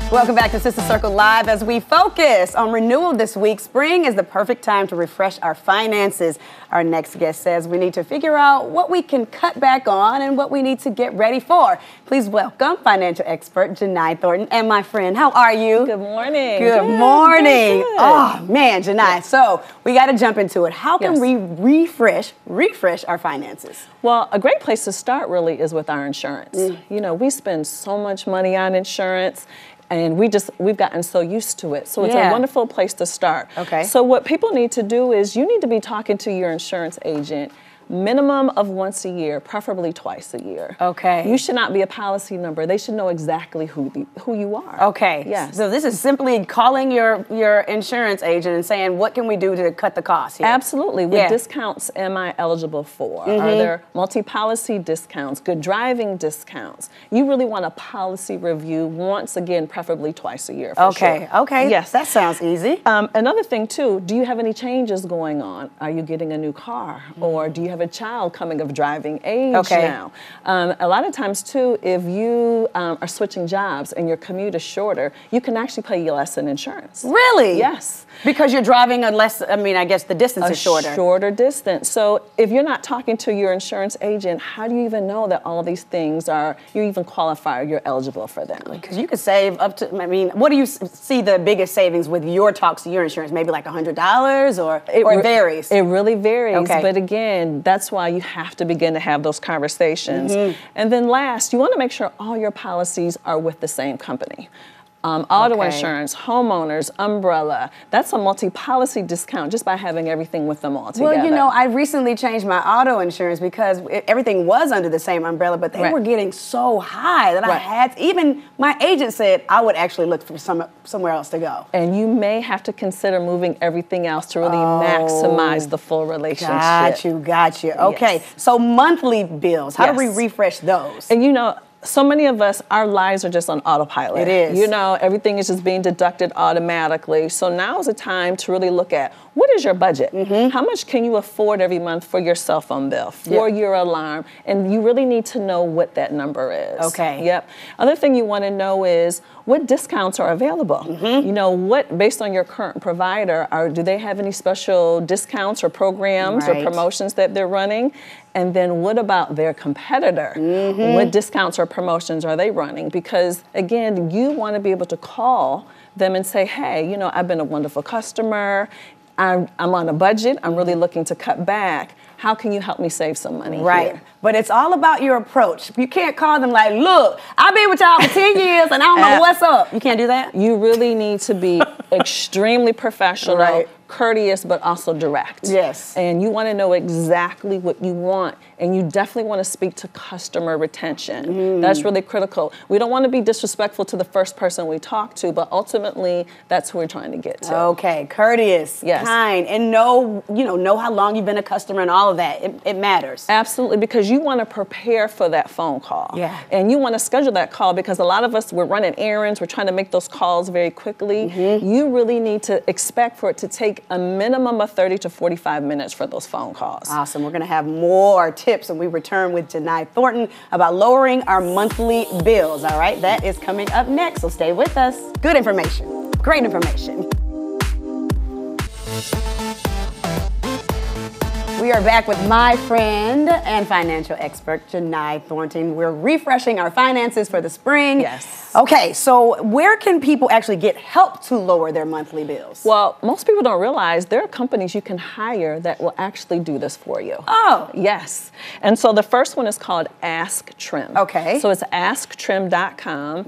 Welcome back to Sister Circle Live. As we focus on renewal this week, spring is the perfect time to refresh our finances. Our next guest says we need to figure out what we can cut back on and what we need to get ready for. Please welcome financial expert Jini Thornton and my friend. How are you? Good morning. Good morning. Oh man, Jini. Yes. So we got to jump into it. How can we refresh our finances? Well, a great place to start really is with our insurance. You know, we spend so much money on insurance. And we've gotten so used to it. So it's a wonderful place to start. Okay. So what people need to do is you need to be talking to your insurance agent minimum of once a year, preferably twice a year. Okay. You should not be a policy number. They should know exactly who you are. Okay. Yes. So this is simply calling your insurance agent and saying, what can we do to cut the cost here? Absolutely. What discounts am I eligible for? Are there multi-policy discounts, good driving discounts? You really want a policy review once again, preferably twice a year for sure. Okay. Yes. That sounds easy. Another thing too, do you have any changes going on? Are you getting a new car? Or do you have a child coming of driving age now? A lot of times too, if you are switching jobs and your commute is shorter, you can actually pay less in insurance. Really? Yes. Because you're driving a less, I guess the distance is shorter. A shorter distance. So if you're not talking to your insurance agent, how do you even know that all of these things you even qualify or you're eligible for them? Because you could save up to, what do you see the biggest savings with your talks to your insurance? Maybe like $100 or it varies? It really varies. Okay. But again, that's why you have to begin to have those conversations. And then last, you want to make sure all your policies are with the same company. Auto insurance, homeowners, umbrella, that's a multi-policy discount just by having everything with them all together. Well, you know, I recently changed my auto insurance because everything was under the same umbrella, but they were getting so high that I had, even my agent said I would actually look for somewhere else to go. And you may have to consider moving everything else to really maximize the full relationship. Got you. Okay, so monthly bills, how do we refresh those? And you know, so many of us, our lives are just on autopilot. It is. You know, everything is just being deducted automatically. So now is a time to really look at, what is your budget? How much can you afford every month for your cell phone bill, for your alarm? And you really need to know what that number is. Okay. Yep. Other thing you want to know is, what discounts are available? You know, based on your current provider, do they have any special discounts or programs or promotions that they're running? And then what about their competitor? What discounts or promotions are they running? Because again, you want to be able to call them and say, hey, you know, I've been a wonderful customer. I'm on a budget. I'm really looking to cut back. How can you help me save some money here? But it's all about your approach. You can't call them like, look, I've been with y'all for 10 years and I don't know what's up. You can't do that? You really need to be extremely professional, courteous, but also direct. Yes. And you want to know exactly what you want. And you definitely want to speak to customer retention. That's really critical. We don't want to be disrespectful to the first person we talk to, but ultimately, that's who we're trying to get to. Okay, courteous, kind, and know how long you've been a customer and all of that. It matters. Absolutely, because you want to prepare for that phone call. Yeah. And you want to schedule that call because a lot of us, we're running errands, we're trying to make those calls very quickly. You really need to expect for it to take a minimum of 30 to 45 minutes for those phone calls. Awesome. We're going to have more tips when we return with Jini Thornton about lowering our monthly bills. All right, that is coming up next, so stay with us. Good information. Great information. We are back with my friend and financial expert, Jini Thornton. We're refreshing our finances for the spring. Yes. Okay, so where can people actually get help to lower their monthly bills? Well, most people don't realize there are companies you can hire that will actually do this for you. Oh. Yes. And so the first one is called Ask Trim. Okay. So it's asktrim.com.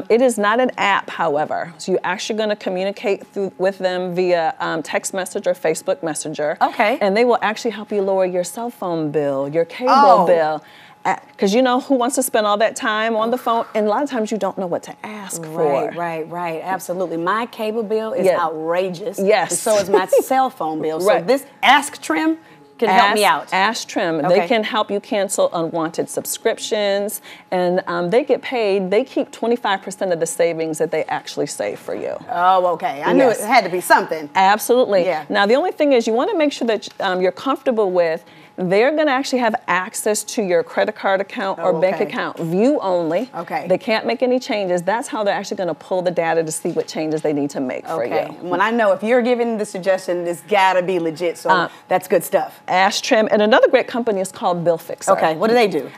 It is not an app, however. So you're actually going to communicate with them via text message or Facebook Messenger. Okay. And they will actually help you lower your cell phone bill, your cable bill. Because you know who wants to spend all that time on the phone, and a lot of times you don't know what to ask for. Right, absolutely. My cable bill is outrageous. Yes. And so is my cell phone bill. So this Ask Trim can help me out. Ask Trim. They can help you cancel unwanted subscriptions, and they get paid. They keep 25% of the savings that they actually save for you. Oh, okay. I knew it had to be something. Absolutely. Yeah. Now, the only thing is you want to make sure that you're comfortable with they're going to actually have access to your credit card account or bank account, view only. Okay. They can't make any changes. That's how they're actually going to pull the data to see what changes they need to make for you. When I know if you're giving the suggestion, it's got to be legit, so that's good stuff. Ash Trim, and another great company is called BILLFIXERS. Okay, what do they do?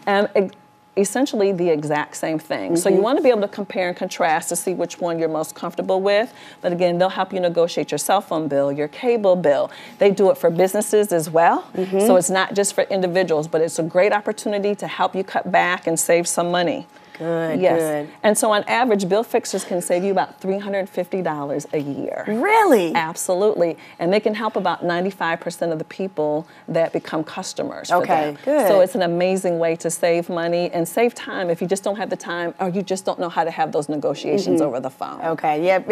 Essentially the exact same thing. So you want to be able to compare and contrast to see which one you're most comfortable with. But again, they'll help you negotiate your cell phone bill, your cable bill. They do it for businesses as well. So it's not just for individuals, but it's a great opportunity to help you cut back and save some money. Good, yes. good. And so on average, BILLFIXERS can save you about $350 a year. Really? Absolutely. And they can help about 95% of the people that become customers for them. Good. So it's an amazing way to save money and save time if you just don't have the time or you just don't know how to have those negotiations over the phone. Okay, yeah,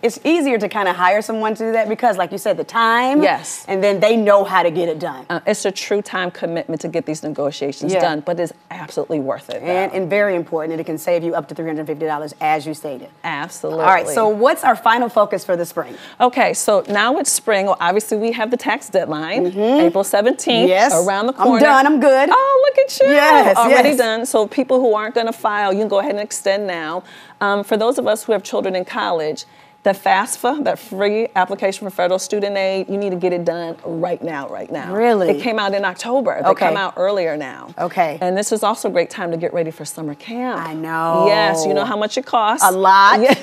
it's easier to kind of hire someone to do that because, like you said, the time. Yes. And then they know how to get it done. It's a true time commitment to get these negotiations done, but it's absolutely worth it. And very important. And it can save you up to $350, as you stated. Absolutely. All right, so what's our final focus for the spring? Okay, so now it's spring. Well, obviously, we have the tax deadline, April 17th, around the corner. I'm done, I'm good. Oh, look at you. Yes, already done. So people who aren't going to file, you can go ahead and extend now. For those of us who have children in college, the FAFSA, that free application for federal student aid, you need to get it done right now. Really? It came out in October. They come out earlier now. Okay. And this is also a great time to get ready for summer camp. I know. Yes, you know how much it costs. A lot. Yeah.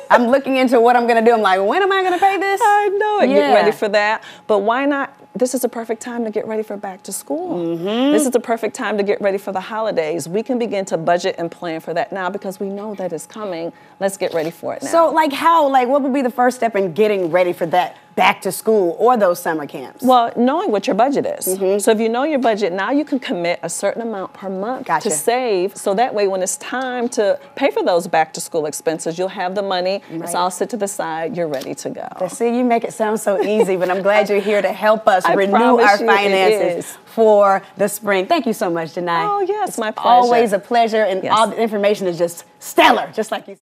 I'm looking into what I'm going to do. I'm like, when am I going to pay this? I know it. Get ready for that. But why not? This is a perfect time to get ready for back to school. This is the perfect time to get ready for the holidays. We can begin to budget and plan for that now because we know that it's coming. Let's get ready for it now. So, what would be the first step in getting ready for that back to school or those summer camps? Well, knowing what your budget is. So if you know your budget, now you can commit a certain amount per month to save. So that way, when it's time to pay for those back to school expenses, you'll have the money. It's all set to the side. You're ready to go. See, you make it sound so easy, but I'm glad you're here to help us renew our you finances for the spring. Thank you so much, Jini. Oh, yes, my pleasure. Always a pleasure, and all the information is just stellar, just like you said.